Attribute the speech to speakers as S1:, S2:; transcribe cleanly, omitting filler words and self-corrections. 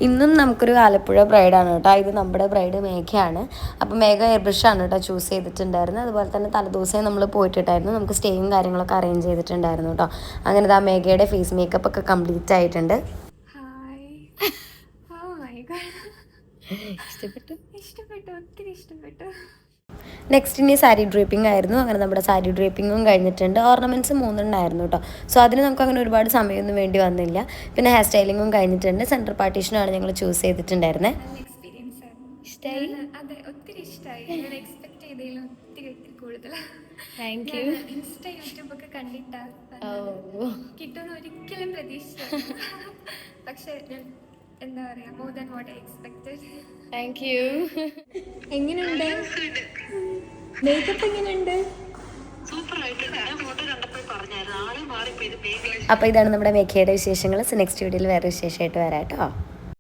S1: ഇന്നും നമുക്കൊരു ആലപ്പുഴ ബ്രൈഡാണ് കേട്ടോ. ഇത് നമ്മുടെ ബ്രൈഡ് മേഘയാണ്. അപ്പോൾ മേഘ എയർ ബ്രഷാണ് കേട്ടോ ചൂസ് ചെയ്തിട്ടുണ്ടായിരുന്നത്. അതുപോലെ തന്നെ തലേദിവസം നമ്മൾ പോയിട്ടിട്ടായിരുന്നു. നമുക്ക് സ്റ്റേയും കാര്യങ്ങളൊക്കെ അറേഞ്ച് ചെയ്തിട്ടുണ്ടായിരുന്നു കേട്ടോ. അങ്ങനെ ആ മേഘയുടെ ഫേസ് മേക്കപ്പ് ഒക്കെ കംപ്ലീറ്റ് ആയിട്ടുണ്ട്.
S2: ഇഷ്ടപ്പെട്ടു, ഒത്തിരി ഇഷ്ടപ്പെട്ടു.
S1: നെക്സ്റ്റ് ഇനി സാരി ഡ്രേപ്പിംഗ് ആയിരുന്നു. അങ്ങനെ നമ്മുടെ സാരി ഡ്രേപ്പിങ്ങും കഴിഞ്ഞിട്ടുണ്ട്. ഓർണമെൻറ്റ്സ് 3 ഉണ്ടായിരുന്നു കേട്ടോ. സോ അതിന് നമുക്ക് അങ്ങനെ ഒരുപാട് സമയമൊന്നും വേണ്ടി വന്നില്ല. പിന്നെ ഹെയർ സ്റ്റൈലിങ്ങും കഴിഞ്ഞിട്ടുണ്ട്. സെൻറ്റർ പാർട്ടീഷനാണ് ഞങ്ങൾ ചൂസ് ചെയ്തിട്ടുണ്ടായിരുന്നത്.
S2: അതെ, ഒത്തിരി ഇഷ്ടമായി. ഞാൻ എക്സ്പെക്ട് ചെയ്തതിലും ഒത്തിരി കൂടുതലാണ്.
S1: Thank you.
S2: ഇൻസ്റ്റ യൂട്യൂബൊക്കെ കണ്ടിട്ടാണ് കിട്ടുമെന്ന് ഒരിക്കലും പ്രതീക്ഷിച്ചില്ല. പക്ഷെ എന്താ പറയാ, more than what I expected.
S1: Thank you.
S2: എങ്ങനെയുണ്ട് മേക്കപ്പ്? എങ്ങനെയുണ്ട്?
S1: അപ്പോൾ ഇതാണ് നമ്മുടെ മേഘയുടെ വിശേഷങ്ങൾ. നെക്സ്റ്റ് വീഡിയോയിൽ വേറെ വിശേഷമായിട്ട് വരാം കേട്ടോ.